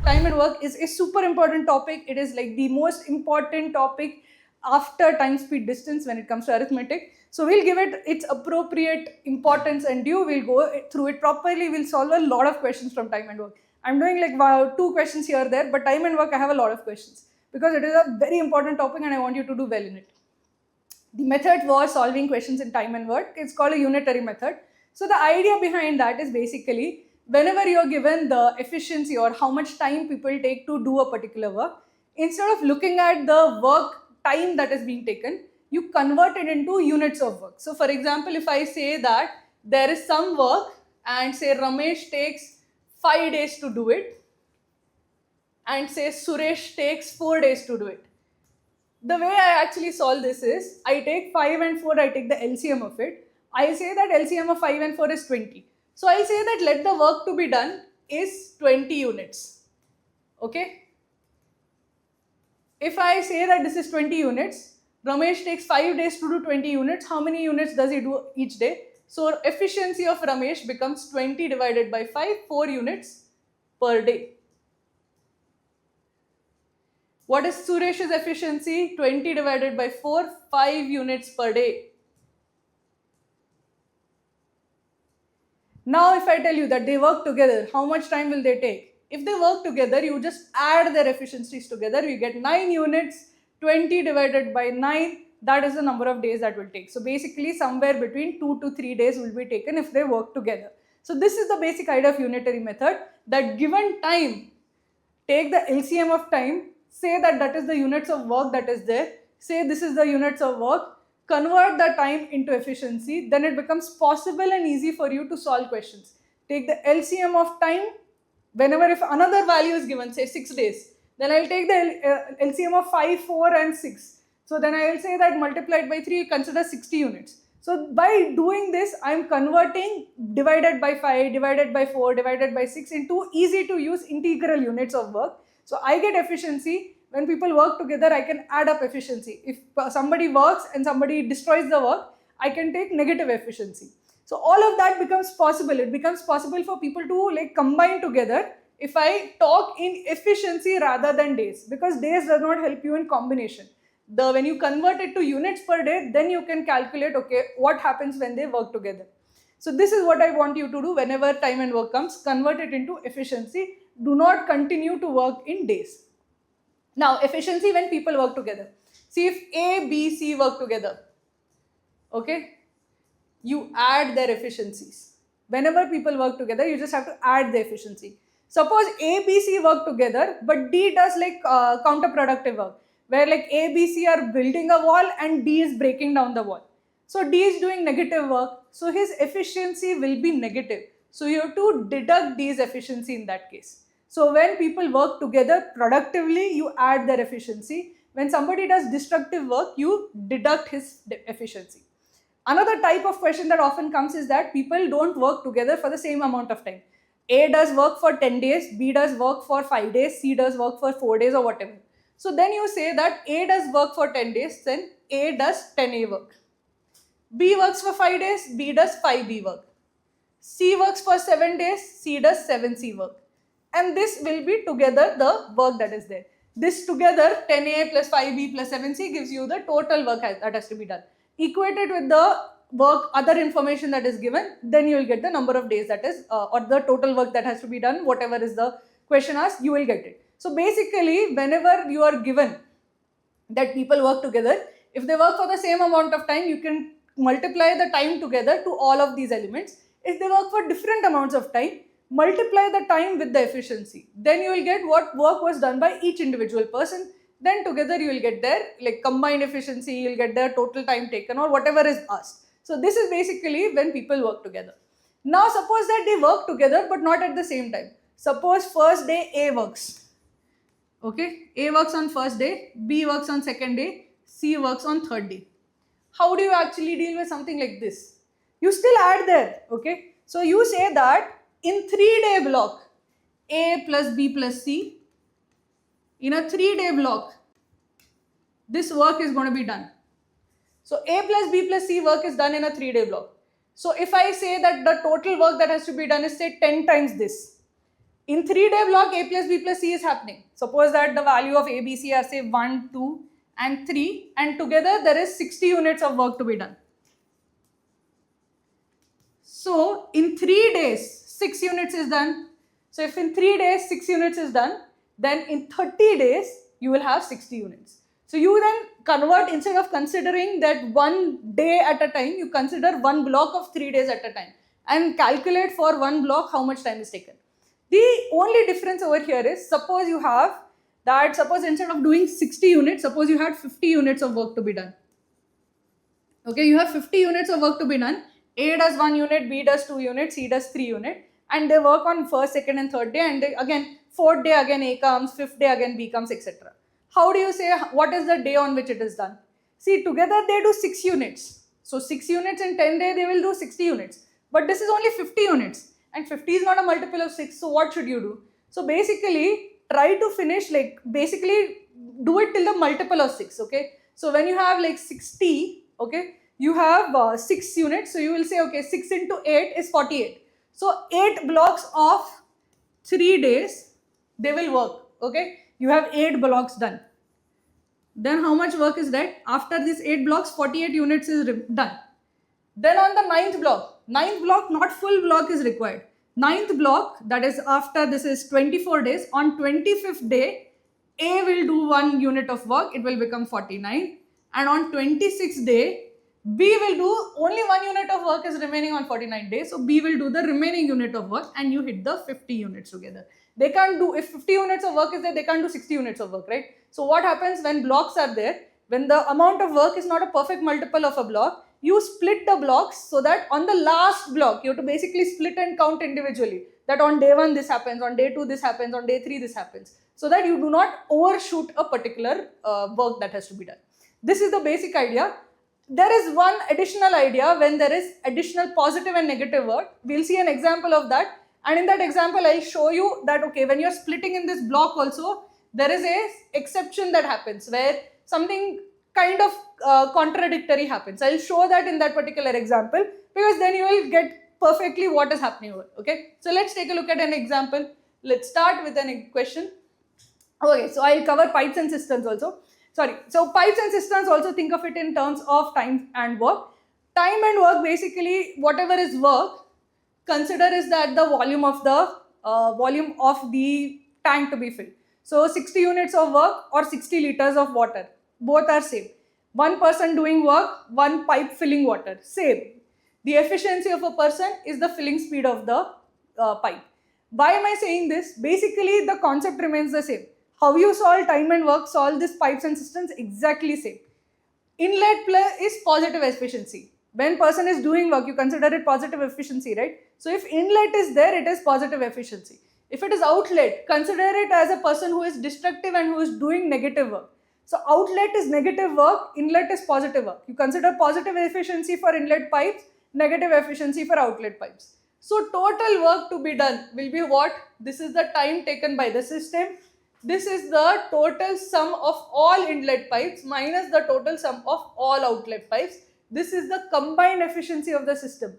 Time and work is a super important topic. It is like the most important topic after time, speed, distance when it comes to arithmetic. So we'll give it its appropriate importance and due. We'll go through it properly. We'll solve a lot of questions from time and work. I'm doing like wow, 2 questions here there, but time and work I have a lot of questions because it is a very important topic and I want you to do well in it. The method for solving questions in time and work. It's called a unitary method. So the idea behind that is basically whenever you're given the efficiency or how much time people take to do a particular work, instead of looking at the work time that is being taken, you convert it into units of work. So for example, if I say that there is some work and say Ramesh takes 5 days to do it and say Suresh takes 4 days to do it. The way I actually solve this is I take 5 and 4, I take the LCM of it. I say that LCM of 5 and 4 is 20. So I say that let the work to be done is 20 units. Okay? If I say that this is 20 units, Ramesh takes 5 days to do 20 units. How many units does he do each day? So efficiency of Ramesh becomes 20 divided by 5, 4 units per day. What is Suresh's efficiency? 20 divided by 4, 5 units per day. Now if I tell you that they work together, how much time will they take? If they work together, you just add their efficiencies together, you get 9 units, 20 divided by 9, that is the number of days that will take. So basically somewhere between 2 to 3 days will be taken if they work together. So this is the basic idea of unitary method, that given time, take the LCM of time, say that that is the units of work that is there, say this is the units of work, convert the time into efficiency, then it becomes possible and easy for you to solve questions. Take the LCM of time, whenever if another value is given, say 6 days, then I'll take the LCM of 5, 4 and 6. So then I will say that multiplied by 3, consider 60 units. So by doing this, I am converting divided by 5, divided by 4, divided by 6 into easy to use integral units of work. So I get efficiency. When people work together, I can add up efficiency. If somebody works and somebody destroys the work, I can take negative efficiency. So all of that becomes possible. It becomes possible for people to like combine together if I talk in efficiency rather than days, because days does not help you in combination. When you convert it to units per day, then you can calculate, okay, what happens when they work together. So this is what I want you to do whenever time and work comes, convert it into efficiency. Do not continue to work in days. Now, efficiency when people work together. See, if A, B, C work together, okay, you add their efficiencies. Whenever people work together, you just have to add the efficiency. Suppose A, B, C work together, but D does like counterproductive work, where like A, B, C are building a wall and D is breaking down the wall. So D is doing negative work, so his efficiency will be negative. So you have to deduct D's efficiency in that case. So when people work together productively, you add their efficiency. When somebody does destructive work, you deduct his efficiency. Another type of question that often comes is that people don't work together for the same amount of time. A does work for 10 days, B does work for 5 days, C does work for 4 days or whatever. So then you say that A does work for 10 days, then A does 10A work. B works for 5 days, B does 5B work. C works for 7 days, C does 7C work. And this will be together the work that is there. This together, 10A plus 5B plus 7C gives you the total work that has to be done. Equate it with the work, other information that is given, then you will get the number of days that is, or the total work that has to be done, whatever is the question asked, you will get it. So basically, whenever you are given that people work together, if they work for the same amount of time, you can multiply the time together to all of these elements. If they work for different amounts of time, multiply the time with the efficiency. Then you will get what work was done by each individual person. Then together you will get their like combined efficiency, you will get their total time taken or whatever is asked. So this is basically when people work together. Now suppose that they work together but not at the same time. Suppose first day A works. Okay, A works on first day, B works on second day, C works on third day. How do you actually deal with something like this? You still add there, okay? So you say that in 3-day block, A plus B plus C, in a 3-day block, this work is going to be done. So A plus B plus C work is done in a 3-day block. So if I say that the total work that has to be done is say 10 times this, in 3-day block A plus B plus C is happening. Suppose that the value of A, B, C are say 1, 2 and 3, and together there is 60 units of work to be done. So in 3 days 6 units is done. So if in 3 days 6 units is done, then in 30 days you will have 60 units. So you then convert, instead of considering that 1 day at a time, you consider one block of 3 days at a time and calculate for one block how much time is taken. The only difference over here is, suppose you have that, suppose instead of doing 60 units, suppose you had 50 units of work to be done. Okay, you have 50 units of work to be done. A does 1 unit, B does 2 units, C does 3 units, and they work on first, second and third day, and they, again, fourth day again A comes, fifth day again B comes, etc. How do you say what is the day on which it is done? See, together they do 6 units. So 6 units in 10 days they will do 60 units. But this is only 50 units, and 50 is not a multiple of 6, so what should you do? So basically, try to finish, like, basically do it till the multiple of 6, okay? So when you have like 60, okay, you have 6 units, so you will say, okay, 6 into 8 is 48. So 8 blocks of 3 days, they will work, okay? You have 8 blocks done. Then how much work is that? After these 8 blocks, 48 units is done. Then on the 9th block, not full block is required. 9th block, that is after this is 24 days, on 25th day, A will do 1 unit of work, it will become 49. And on 26th day, B will do only 1 unit of work is remaining on 49 days. So B will do the remaining unit of work, and you hit the 50 units together. They can't do, if 50 units of work is there, they can't do 60 units of work, right? So what happens when blocks are there, when the amount of work is not a perfect multiple of a block, you split the blocks so that on the last block, you have to basically split and count individually. That on day 1 this happens, on day 2 this happens, on day 3 this happens. So that you do not overshoot a particular work that has to be done. This is the basic idea. There is one additional idea when there is additional positive and negative work. We'll see an example of that. And in that example, I'll show you that, okay, when you're splitting in this block also, there is a exception that happens where something kind of contradictory happens. I'll show that in that particular example, because then you will get perfectly what is happening over. Okay, so let's take a look at an example. Let's start with an question. Okay, so I'll cover pipes and cisterns also. So pipes and cisterns, also think of it in terms of time and work. Time and work, basically whatever is work, consider is that the volume of the tank to be filled. So 60 units of work or 60 liters of water, both are same. One person doing work, one pipe filling water, same. The efficiency of a person is the filling speed of the pipe. Why am I saying this? Basically the concept remains the same. How you solve time and work, solve this pipes and cisterns, exactly same. Inlet is positive efficiency. When person is doing work, you consider it positive efficiency, right? So if inlet is there, it is positive efficiency. If it is outlet, consider it as a person who is destructive and who is doing negative work. So outlet is negative work, inlet is positive work. You consider positive efficiency for inlet pipes, negative efficiency for outlet pipes. So total work to be done will be what? This is the time taken by the system. This is the total sum of all inlet pipes minus the total sum of all outlet pipes. This is the combined efficiency of the system.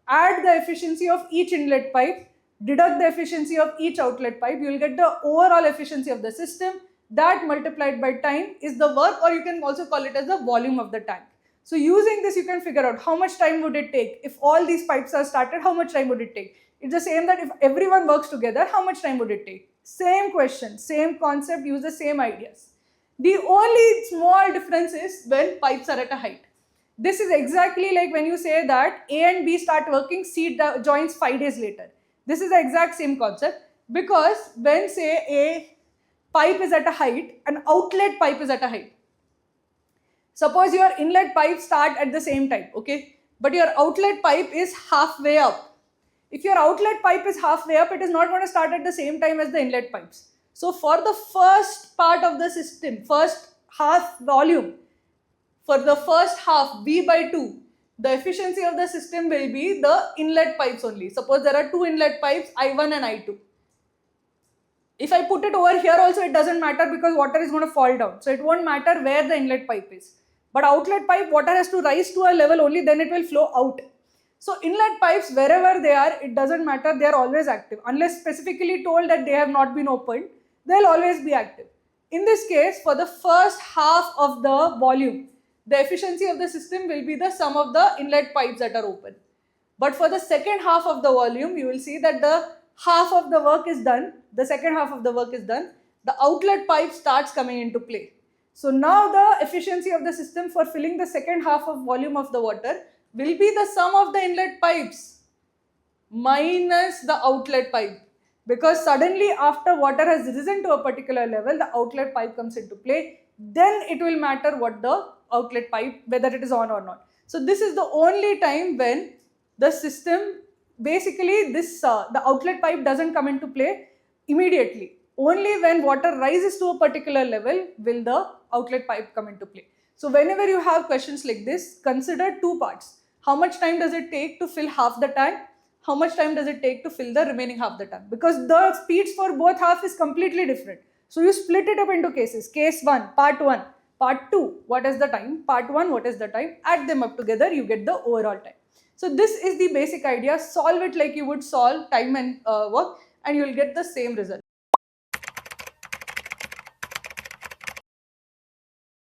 Add the efficiency of each inlet pipe, deduct the efficiency of each outlet pipe, you will get the overall efficiency of the system. That multiplied by time is the work, or you can also call it as the volume of the tank. So using this, you can figure out how much time would it take. If all these pipes are started, how much time would it take? It's the same that if everyone works together, how much time would it take? Same question, same concept, use the same ideas. The only small difference is when pipes are at a height. This is exactly like when you say that A and B start working, C joins 5 days later. This is the exact same concept, because when say a pipe is at a height, an outlet pipe is at a height. Suppose your inlet pipe start at the same time, okay? But your outlet pipe is halfway up. If your outlet pipe is halfway up, it is not going to start at the same time as the inlet pipes. So for the first part of the system, first half volume, for the first half, B by 2, the efficiency of the system will be the inlet pipes only. Suppose there are 2 inlet pipes, I1 and I2. If I put it over here also, it doesn't matter because water is going to fall down. So it won't matter where the inlet pipe is. But outlet pipe, water has to rise to a level only, then it will flow out. So inlet pipes, wherever they are, it doesn't matter, they are always active. Unless specifically told that they have not been opened, they'll always be active. In this case, for the first half of the volume, the efficiency of the system will be the sum of the inlet pipes that are open. But for the second half of the volume, you will see that the half of the work is done, the second half of the work is done, the outlet pipe starts coming into play. So now the efficiency of the system for filling the second half of volume of the water will be the sum of the inlet pipes minus the outlet pipe. Because suddenly after water has risen to a particular level, the outlet pipe comes into play. Then it will matter what the outlet pipe, whether it is on or not. So this is the only time when the system, basically the outlet pipe doesn't come into play immediately. Only when water rises to a particular level will the outlet pipe come into play. So whenever you have questions like this, consider two parts. How much time does it take to fill half the tank? How much time does it take to fill the remaining half the tank? Because the speeds for both half is completely different. So you split it up into cases. Case 1, part 1. Part 2, what is the time? Part 1, what is the time? Add them up together, you get the overall time. So this is the basic idea. Solve it like you would solve time and work, and you will get the same result.